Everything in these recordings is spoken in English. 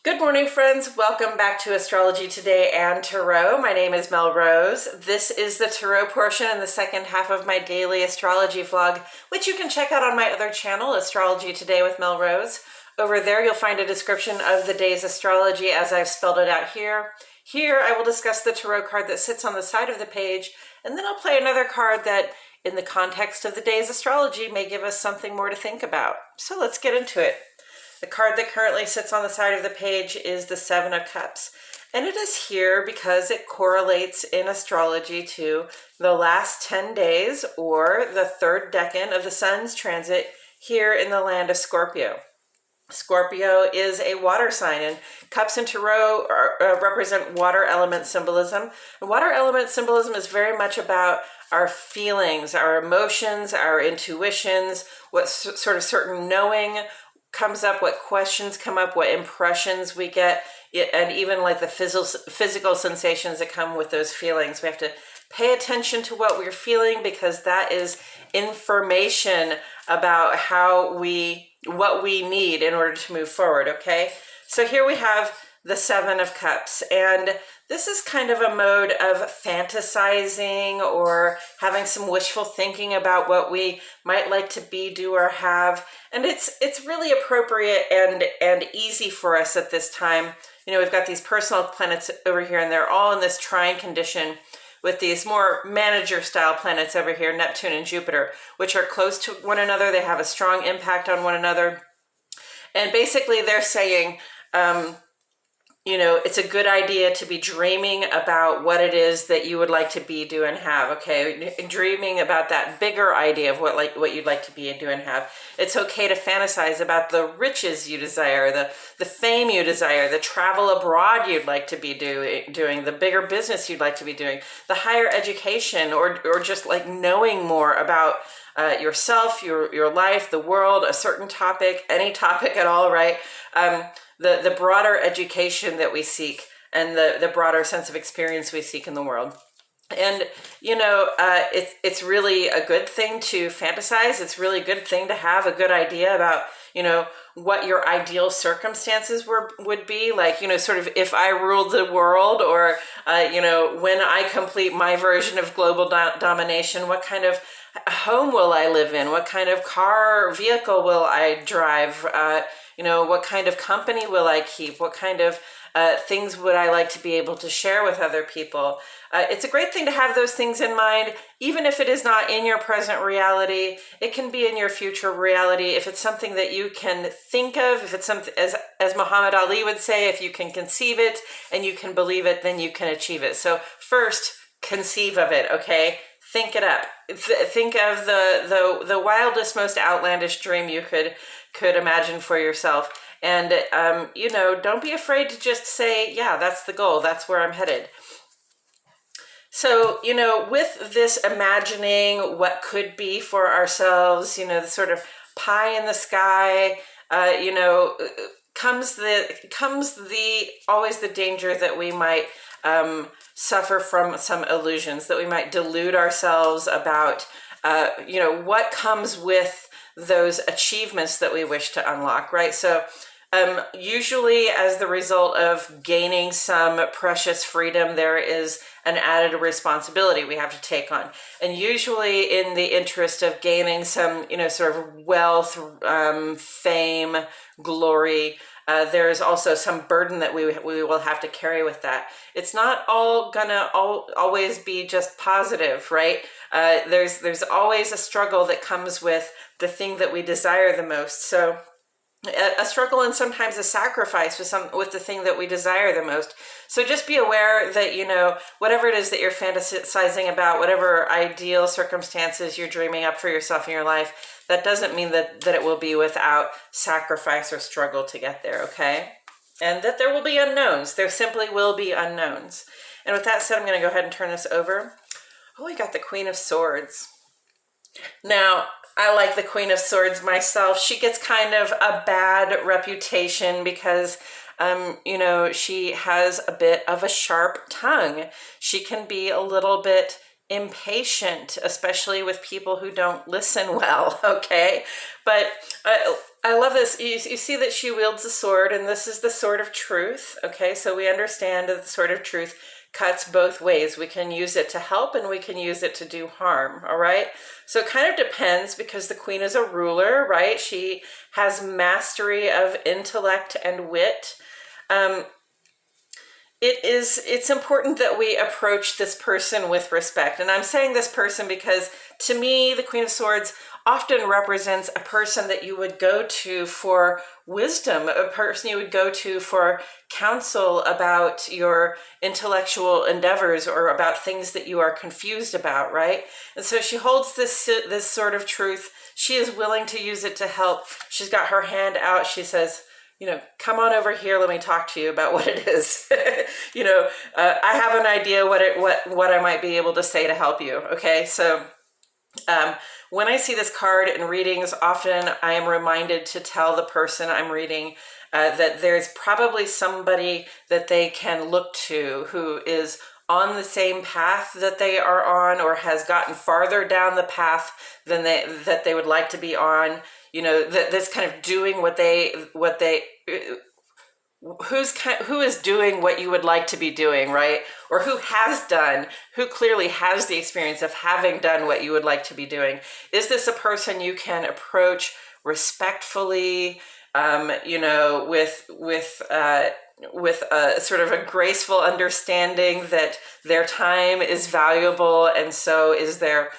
Good morning, friends. Welcome back to Astrology Today and Tarot. My name is Mel Rose. This is the Tarot portion and the second half of my daily astrology vlog, which you can check out on my other channel, Astrology Today with Mel Rose. Over there, you'll find a description of the day's astrology as I've spelled it out here. Here, I will discuss the tarot card that sits on the side of the page, and then I'll play another card that, in the context of the day's astrology, may give us something more to think about. So let's get into it. The card that currently sits on the side of the page is the Seven of Cups. And it is here because it correlates in astrology to the last 10 days or the third decan of the sun's transit here in the land of Scorpio. Scorpio is a water sign, and cups in tarot represent water element symbolism. And water element symbolism is very much about our feelings, our emotions, our intuitions, what sort of certain knowing comes up, what questions come up, what impressions we get, and even like the physical sensations that come with those feelings. We have to pay attention to what we're feeling because that is information about what we need in order to move forward, okay? So here we have the Seven of Cups, and this is kind of a mode of fantasizing or having some wishful thinking about what we might like to be, do, or have. And it's really appropriate and easy for us at this time. You know, we've got these personal planets over here, and they're all in this trine condition with these more manager style planets over here, Neptune and Jupiter, which are close to one another. They have a strong impact on one another. And basically they're saying, you know, it's a good idea to be dreaming about what it is that you would like to be, do, and have, okay? Dreaming about that bigger idea of what you'd like to be and do and have. It's okay to fantasize about the riches you desire, the fame you desire, the travel abroad you'd like to be doing, the bigger business you'd like to be doing, the higher education, or just like knowing more about yourself, your life, the world, a certain topic, any topic at all, right? The broader education that we seek and the broader sense of experience we seek in the world. And, you know, it's really a good thing to fantasize. It's really a good thing to have a good idea about, you know, what your ideal circumstances would be. Like, you know, sort of if I ruled the world, or, you know, when I complete my version of global domination, what kind of home will I live in? What kind of vehicle will I drive? You know, what kind of company will I keep? What kind of things would I like to be able to share with other people? It's a great thing to have those things in mind, even if it is not in your present reality. It can be in your future reality. If it's something that you can think of, if it's something, as Muhammad Ali would say, if you can conceive it and you can believe it, then you can achieve it. So first, conceive of it, okay? Think it up. Think of the wildest, most outlandish dream you could imagine for yourself. And, you know, don't be afraid to just say, yeah, that's the goal. That's where I'm headed. So, you know, with this imagining what could be for ourselves, you know, the sort of pie in the sky, you know, comes always the danger that we might suffer from some illusions, that we might delude ourselves about, you know, what comes with those achievements that we wish to unlock, right? So usually as the result of gaining some precious freedom, there is an added responsibility we have to take on. And usually in the interest of gaining some, you know, sort of wealth, fame, glory, there is also some burden that we will have to carry with that. It's not all gonna always be just positive, right? There's always a struggle that comes with the thing that we desire the most. So a struggle and sometimes a sacrifice with the thing that we desire the most. So just be aware that, you know, whatever it is that you're fantasizing about, whatever ideal circumstances you're dreaming up for yourself in your life, that doesn't mean that it will be without sacrifice or struggle to get there, okay? And that there will be unknowns. There simply will be unknowns. And with that said, I'm going to go ahead and turn this over. Oh, we got the Queen of Swords. Now, I like the Queen of Swords myself. She gets kind of a bad reputation because, you know, she has a bit of a sharp tongue. She can be a little bit impatient, especially with people who don't listen well, okay? But I love this. You see that she wields a sword, and this is the sword of truth. Okay, so we understand that the sword of truth cuts both ways. We can use it to help and we can use it to do harm. All right, so it kind of depends, because the queen is a ruler, right? She has mastery of intellect and wit. It's important that we approach this person with respect. And I'm saying this person because, to me, the Queen of Swords often represents a person that you would go to for wisdom, a person you would go to for counsel about your intellectual endeavors or about things that you are confused about, right? And so she holds this sort of truth. She is willing to use it to help. She's got her hand out. She says, come on over here. Let me talk to you about what it is. I have an idea what I might be able to say to help you. Okay, so when I see this card in readings, often I am reminded to tell the person I'm reading that there's probably somebody that they can look to who is on the same path that they are on, or has gotten farther down the path than they would like to be on. That's kind of doing who is doing what you would like to be doing, right? Or who clearly has the experience of having done what you would like to be doing. Is this a person you can approach respectfully, with a sort of a graceful understanding that their time is valuable, and so is their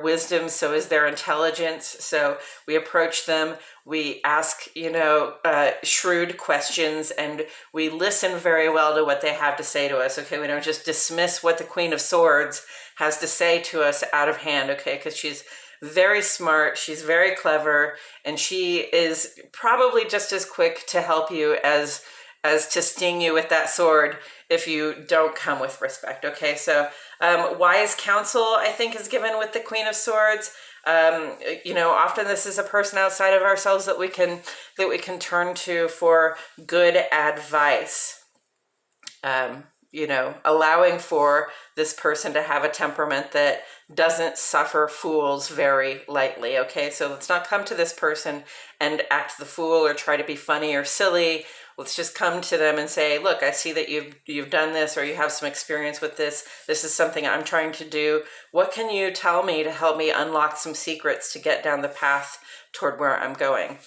wisdom, so is their intelligence. So we approach them, we ask, shrewd questions, and we listen very well to what they have to say to us. Okay, we don't just dismiss what the Queen of Swords has to say to us out of hand, okay, because she's very smart, she's very clever, and she is probably just as quick to help you as to sting you with that sword if you don't come with respect. Okay, so wise counsel, I think, is given with the Queen of Swords. Often this is a person outside of ourselves that we can turn to for good advice. Allowing for this person to have a temperament that doesn't suffer fools very lightly. Okay, so let's not come to this person and act the fool or try to be funny or silly. Let's just come to them and say, look, I see that you've done this, or you have some experience with this. This is something I'm trying to do. What can you tell me to help me unlock some secrets to get down the path toward where I'm going?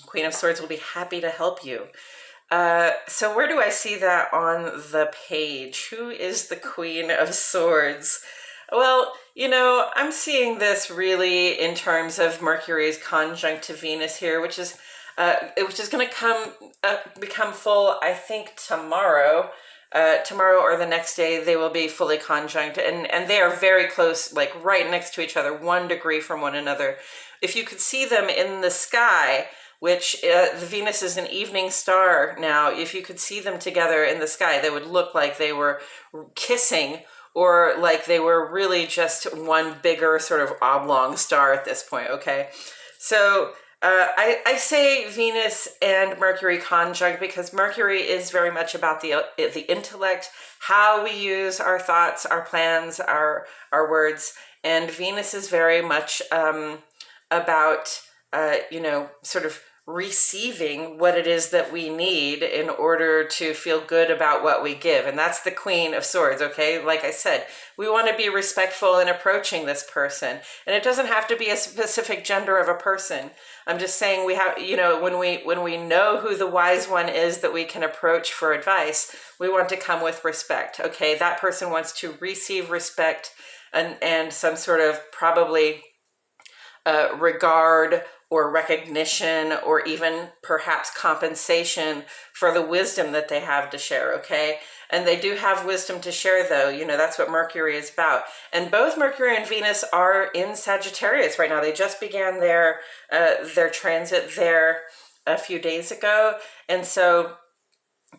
Queen of Swords will be happy to help you. So where do I see that on the page? Who is the Queen of Swords? Well, I'm seeing this really in terms of Mercury's conjunct to Venus here, which is going to become full, I think, tomorrow. Tomorrow or the next day, they will be fully conjunct, and they are very close, like right next to each other, 1 degree from one another. If you could see them in the sky, which the Venus is an evening star now, if you could see them together in the sky, they would look like they were kissing, or like they were really just one bigger sort of oblong star at this point, okay? So I say Venus and Mercury conjunct because Mercury is very much about the intellect, how we use our thoughts, our plans, our words, and Venus is very much about sort of receiving what it is that we need in order to feel good about what we give. And that's the Queen of Swords, okay? Like I said, we want to be respectful in approaching this person. And it doesn't have to be a specific gender of a person. I'm just saying we have, when we know who the wise one is that we can approach for advice, we want to come with respect, okay? That person wants to receive respect and some sort of probably regard or recognition, or even perhaps compensation for the wisdom that they have to share, okay? And they do have wisdom to share, though. That's what Mercury is about. And both Mercury and Venus are in Sagittarius right now. They just began their transit there a few days ago. And so,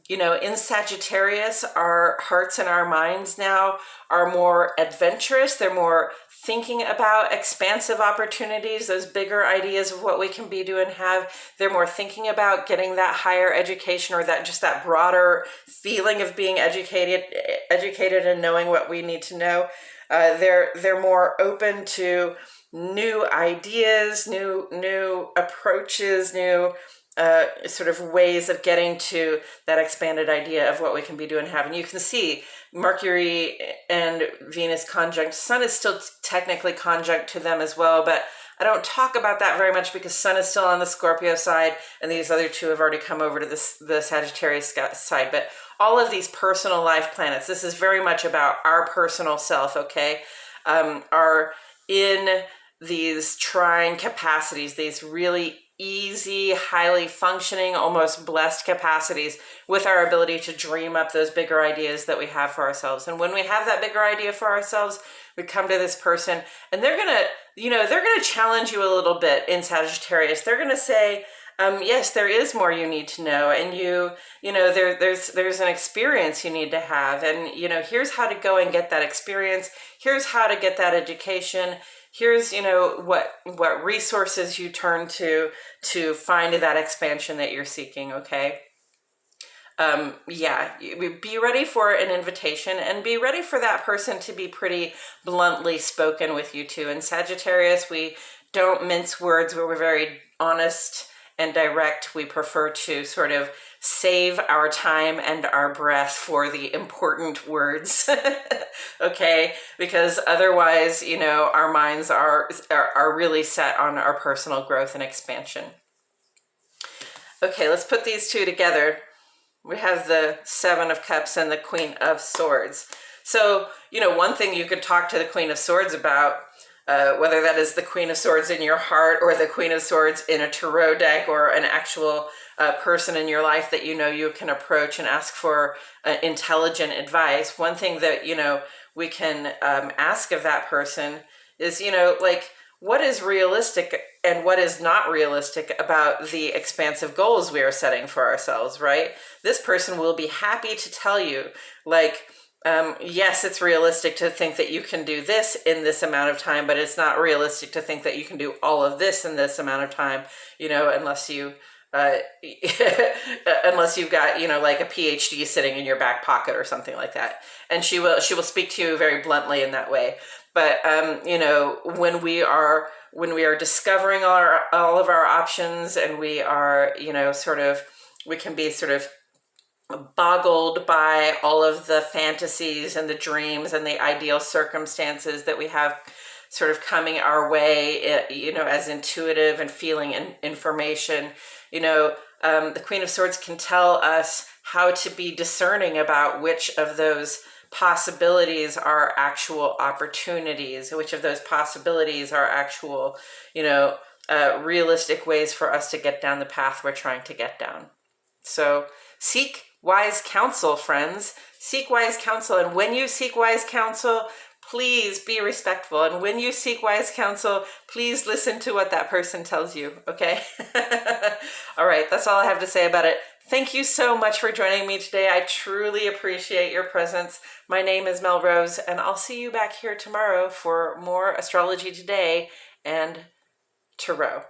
in Sagittarius, our hearts and our minds now are more adventurous. They're more thinking about expansive opportunities, those bigger ideas of what we can be, do, and have. They're more thinking about getting that higher education, or that broader feeling of being educated and knowing what we need to know. They're more open to new ideas, new approaches, new sort of ways of getting to that expanded idea of what we can be doing and have. And you can see Mercury and Venus conjunct. Sun is still technically conjunct to them as well, but I don't talk about that very much because Sun is still on the Scorpio side, and these other two have already come over to the Sagittarius side. But all of these personal life planets, this is very much about our personal self, okay, are in these trine capacities, these really easy, highly functioning, almost blessed capacities with our ability to dream up those bigger ideas that we have for ourselves. And when we have that bigger idea for ourselves, we come to this person and they're gonna, they're gonna challenge you a little bit in Sagittarius. They're gonna say, yes, there is more you need to know, and there's an experience you need to have, and here's how to go and get that experience. Here's how to get that education. Here's what resources you turn to find that expansion that you're seeking. Okay. Be ready for an invitation and be ready for that person to be pretty bluntly spoken with you too. In Sagittarius, we don't mince words. We're very honest and direct. We prefer to sort of save our time and our breath for the important words. Okay, because otherwise, our minds are really set on our personal growth and expansion. Okay, let's put these two together. We have the Seven of Cups and the Queen of Swords. So, one thing you could talk to the Queen of Swords about, whether that is the Queen of Swords in your heart or the Queen of Swords in a tarot deck or an actual person in your life that you can approach and ask for intelligent advice. One thing that, we can ask of that person is, what is realistic and what is not realistic about the expansive goals we are setting for ourselves, right? This person will be happy to tell you, yes, it's realistic to think that you can do this in this amount of time, but it's not realistic to think that you can do all of this in this amount of time, unless you unless you've got a PhD sitting in your back pocket or something like that. And she will speak to you very bluntly in that way. But when we are discovering all of our options, and we are we can be sort of boggled by all of the fantasies and the dreams and the ideal circumstances that we have sort of coming our way, as intuitive and feeling information. The Queen of Swords can tell us how to be discerning about which of those possibilities are actual opportunities, which of those possibilities are actual, realistic ways for us to get down the path we're trying to get down. So seek wise counsel, friends. Seek wise counsel. And when you seek wise counsel, please be respectful. And when you seek wise counsel, please listen to what that person tells you, okay? All right, that's all I have to say about it. Thank you so much for joining me today. I truly appreciate your presence. My name is Mel Rose, and I'll see you back here tomorrow for more Astrology Today and Tarot.